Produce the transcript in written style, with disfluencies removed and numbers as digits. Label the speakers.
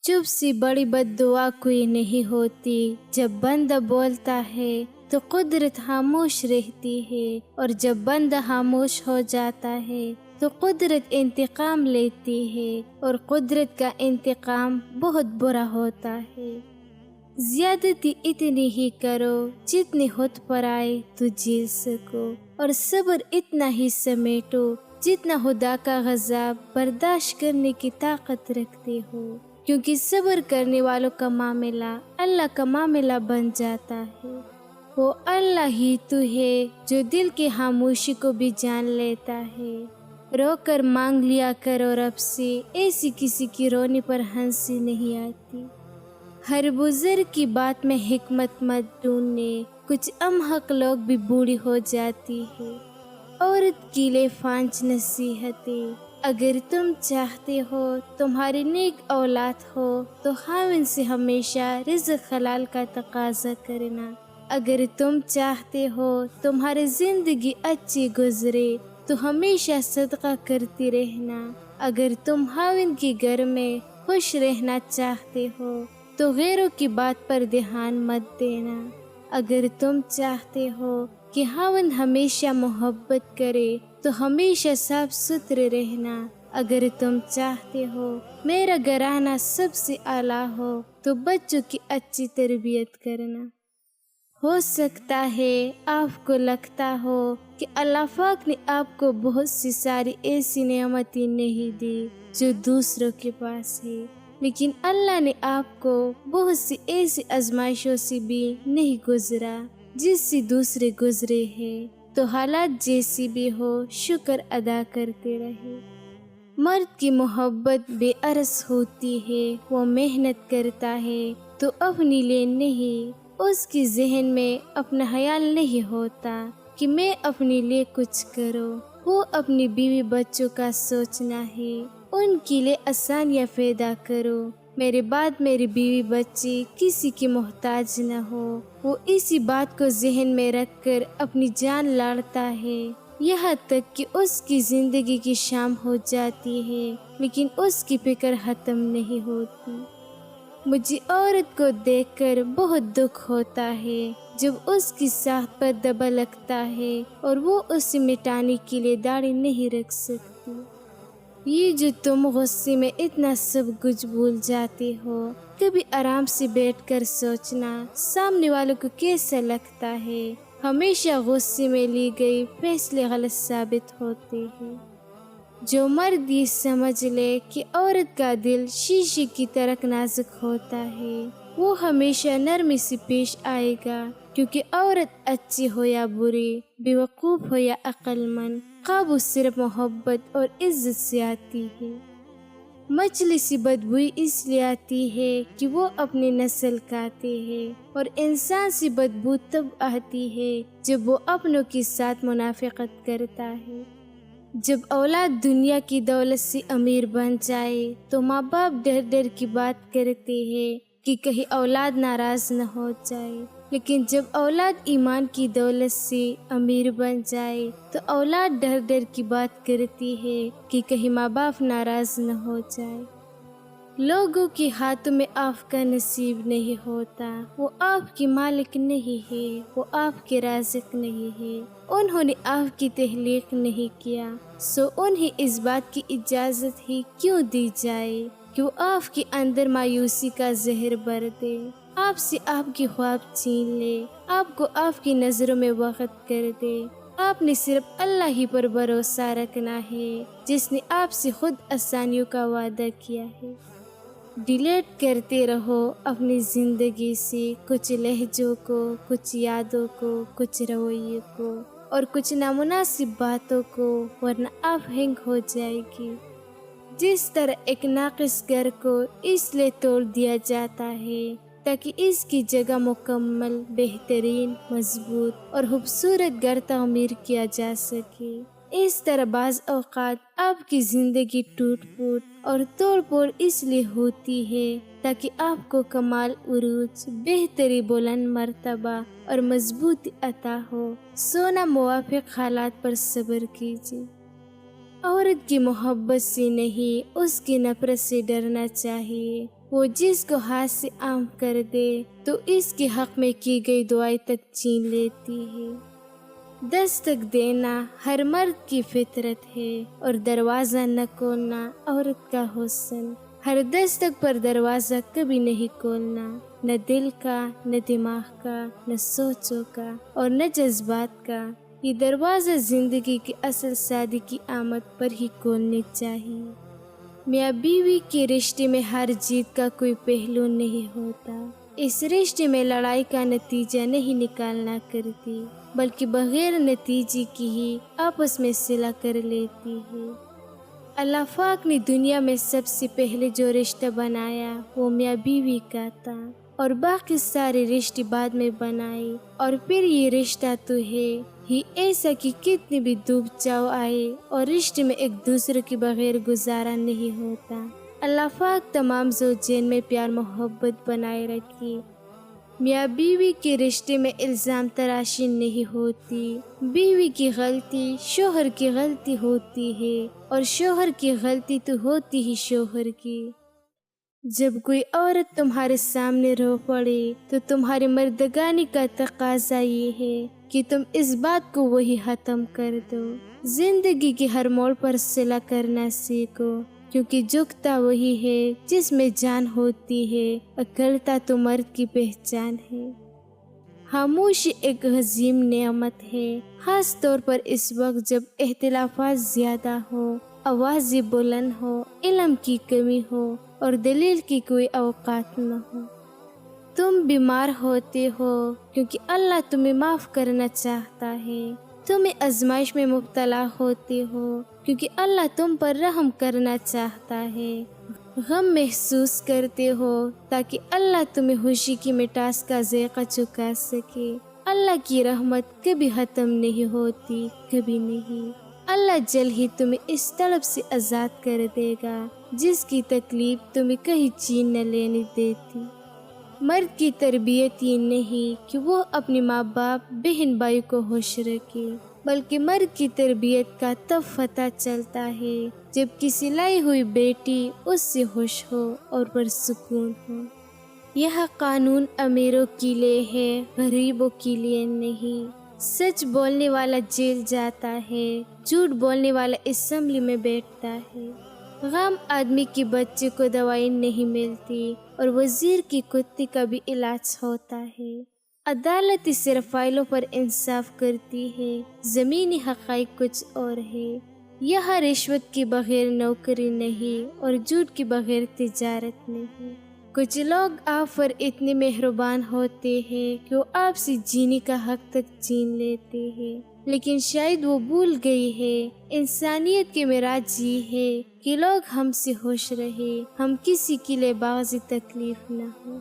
Speaker 1: چپ سی بڑی بد دعا کوئی نہیں ہوتی، جب بندہ بولتا ہے تو قدرت خاموش رہتی ہے، اور جب بندہ خاموش ہو جاتا ہے تو قدرت انتقام لیتی ہے، اور قدرت کا انتقام بہت برا ہوتا ہے۔ زیادتی اتنی ہی کرو جتنی خود پر آئے تو جھیل سکو، اور صبر اتنا ہی سمیٹو جتنا خدا کا غضب برداشت کرنے کی طاقت رکھتے ہو، کیونکہ صبر کرنے والوں کا معاملہ اللہ کا معاملہ بن جاتا ہے۔ وہ اللہ ہی تو ہے جو دل کی خاموشی کو بھی جان لیتا ہے۔ رو کر مانگ لیا کرو رب سے، ایسی کسی کی رونے پر ہنسی نہیں آتی۔ ہر بزرگ کی بات میں حکمت مت ڈھونڈنے، کچھ احمق لوگ بھی بوڑھی ہو جاتی ہے۔ عورت کی لے فانچ نصیحتیں، اگر تم چاہتے ہو تمہاری نیک اولاد ہو تو خاوند سے ہمیشہ رزق حلال کا تقاضا کرنا۔ اگر تم چاہتے ہو تمہاری زندگی اچھی گزرے تو ہمیشہ صدقہ کرتی رہنا۔ اگر تم خاوند کے گھر میں خوش رہنا چاہتے ہو تو غیروں کی بات پر دھیان مت دینا۔ اگر تم چاہتے ہو کہ خاوند ہمیشہ محبت کرے تو ہمیشہ صاف ستھرے رہنا۔ اگر تم چاہتے ہو میرا گھرانہ سب سے اعلیٰ ہو تو بچوں کی اچھی تربیت کرنا۔ ہو سکتا ہے آپ کو لگتا ہو کہ اللہ پاک نے آپ کو بہت سی ساری ایسی نعمتیں نہیں دی جو دوسروں کے پاس ہے، لیکن اللہ نے آپ کو بہت سی ایسی آزمائشوں سے بھی نہیں گزرا جس سے دوسرے گزرے ہیں، تو حالات جیسی بھی ہو شکر ادا کرتے رہے۔ مرد کی محبت بے عرض ہوتی ہے، وہ محنت کرتا ہے تو اپنے لیے نہیں، اس کی ذہن میں اپنا خیال نہیں ہوتا کہ میں اپنے لیے کچھ کروں، وہ اپنی بیوی بچوں کا سوچنا ہے، ان کے لیے آسانیاں پیدا کرو، میرے بعد میری بیوی بچے کسی کی محتاج نہ ہو۔ وہ اسی بات کو ذہن میں رکھ کر اپنی جان لڑتا ہے، یہاں تک کہ اس کی زندگی کی شام ہو جاتی ہے لیکن اس کی فکر ختم نہیں ہوتی۔ مجھے عورت کو دیکھ کر بہت دکھ ہوتا ہے جب اس کی ساکھ پر دبا لگتا ہے اور وہ اسے مٹانے کے لیے داڑھی نہیں رکھ سکتی۔ یہ جو تم غصے میں اتنا سب کچھ بھول جاتے ہو، کبھی آرام سے بیٹھ کر سوچنا سامنے والوں کو کیسا لگتا ہے۔ ہمیشہ غصے میں لی گئی فیصلے غلط ثابت ہوتے ہیں۔ جو مرد یہ سمجھ لے کہ عورت کا دل شیشے کی طرح نازک ہوتا ہے، وہ ہمیشہ نرمی سے پیش آئے گا، کیونکہ عورت اچھی ہو یا بری، بیوقوف ہو یا عقل مند، قابو صرف محبت اور عزت سے آتی ہے۔ مچھلی سے بدبوئی اس لیے آتی ہے کہ وہ اپنی نسل کھاتے ہیں، اور انسان سے بدبو تب آتی ہے جب وہ اپنوں کے ساتھ منافقت کرتا ہے۔ جب اولاد دنیا کی دولت سے امیر بن جائے تو ماں باپ ڈر ڈر کی بات کرتے ہیں کہ کہیں اولاد ناراض نہ ہو جائے، لیکن جب اولاد ایمان کی دولت سے امیر بن جائے تو اولاد ڈر ڈر کی بات کرتی ہے کہ کہیں ماں باپ ناراض نہ ہو جائے۔ لوگوں کے ہاتھوں میں آپ کا نصیب نہیں ہوتا، وہ آپ کے مالک نہیں ہے، وہ آپ کے رازق نہیں ہے، انہوں نے آپ کی تخلیق نہیں کیا، سو انہیں اس بات کی اجازت ہی کیوں دی جائے کہ وہ آپ کے اندر مایوسی کا زہر بر دے، آپ سے آپ کے خواب چھین لے، آپ کو آپ کی نظروں میں وقت کر دے۔ آپ نے صرف اللہ ہی پر بھروسہ رکھنا ہے جس نے آپ سے خود آسانیوں کا وعدہ کیا ہے۔ ڈیلیٹ کرتے رہو اپنی زندگی سے کچھ لہجوں کو، کچھ یادوں کو، کچھ رویے کو اور کچھ نامناسب باتوں کو، ورنہ آپ ہینگ ہو جائے گی۔ جس طرح ایک ناقص گھر کو اس لیے توڑ دیا جاتا ہے تاکہ اس کی جگہ مکمل، بہترین، مضبوط اور خوبصورت گھر تعمیر کیا جا سکے، اس طرح بعض اوقات آپ کی زندگی ٹوٹ پھوٹ اور توڑ پھوڑ اس لیے ہوتی ہے تاکہ آپ کو کمال، عروج، بہتری، بلند مرتبہ اور مضبوطی عطا ہو۔ سونا موافق حالات پر صبر کیجیے۔ عورت کی محبت سے نہیں اس کی نفرت سے ڈرنا چاہیے۔ وہ جس کو ہاتھ سے عام کر دے تو اس کے حق میں کی گئی دعائیں تک چھین لیتی ہے۔ دستک دینا ہر مرد کی فطرت ہے اور دروازہ نہ کھولنا عورت کا حسن۔ ہر دستک پر دروازہ کبھی نہیں کھولنا، نہ دل کا، نہ دماغ کا، نہ سوچوں کا اور نہ جذبات کا۔ یہ دروازہ زندگی کی اصل شادی کی آمد پر ہی کھولنی چاہیے۔ میاں بیوی کے رشتے میں ہر جیت کا کوئی پہلو نہیں ہوتا۔ اس رشتے میں لڑائی کا نتیجہ نہیں نکالنا کرتی، بلکہ بغیر نتیجے کی ہی آپس میں صلح کر لیتی ہے۔ اللہ پاک نے دنیا میں سب سے پہلے جو رشتہ بنایا وہ میاں بیوی کا تھا، اور باقی سارے رشتے بعد میں بنائے۔ اور پھر یہ رشتہ تو ہے ہی ایسا کہ کتنی بھی دھوپ چھاؤ آئے اور رشتے میں ایک دوسرے کے بغیر گزارا نہیں ہوتا۔ اللہ پاک تمام زوجین میں پیار محبت بنائے رکھے۔ میاں بیوی کے رشتے میں الزام تراشی نہیں ہوتی۔ بیوی کی غلطی شوہر کی غلطی ہوتی ہے اور شوہر کی غلطی تو ہوتی ہی شوہر کی۔ جب کوئی عورت تمہارے سامنے رو پڑے تو تمہاری مردگانی کا تقاضا یہ ہے کہ تم اس بات کو وہی ختم کر دو۔ زندگی کے ہر موڑ پر صلح کرنا سیکھو، کیونکہ جھکتا وہی ہے جس میں جان ہوتی ہے، اکلتا تو مرد کی پہچان ہے۔ خاموشی ایک عظیم نعمت ہے، خاص طور پر اس وقت جب اختلافات زیادہ ہو، آوازیں بلند ہو، علم کی کمی ہو اور دلیل کی کوئی اوقات نہ ہو۔ تم بیمار ہوتے ہو کیونکہ اللہ تمہیں معاف کرنا چاہتا ہے۔ تم آزمائش میں مبتلا ہوتے ہو کیونکہ اللہ تم پر رحم کرنا چاہتا ہے۔ غم محسوس کرتے ہو تاکہ اللہ تمہیں خوشی کی مٹاس کا ذائقہ چکھا سکے۔ اللہ کی رحمت کبھی ختم نہیں ہوتی، کبھی نہیں۔ اللہ جلد ہی تمہیں اس طلب سے آزاد کر دے گا جس کی تکلیف تمہیں کہیں چین نہ لینے دیتی۔ مرد کی تربیت یہ نہیں کہ وہ اپنی ماں باپ بہن بھائی کو خوش رکھے، بلکہ مرد کی تربیت کا تب پتہ چلتا ہے جب کسی لائی ہوئی بیٹی اس سے خوش ہو اور پرسکون ہو۔ یہ قانون امیروں کے لیے ہے، غریبوں کے لیے نہیں۔ سچ بولنے والا جیل جاتا ہے، جھوٹ بولنے والا اسمبلی میں بیٹھتا ہے۔ غم آدمی کے بچے کو دوائی نہیں ملتی اور وزیر کی کتے کا بھی علاج ہوتا ہے۔ عدالت صرف فائلوں پر انصاف کرتی ہے، زمینی حقائق کچھ اور ہے۔ یہاں رشوت کے بغیر نوکری نہیں اور جھوٹ کے بغیر تجارت نہیں۔ کچھ لوگ آپ پر اتنے مہربان ہوتے ہیں کہ وہ آپ سے جینے کا حق تک چھین لیتے ہیں، لیکن شاید وہ بھول گئی ہے انسانیت کے معراج یہ ہے کہ لوگ ہم سے خوش رہے، ہم کسی کے لیے باعث تکلیف نہ ہو۔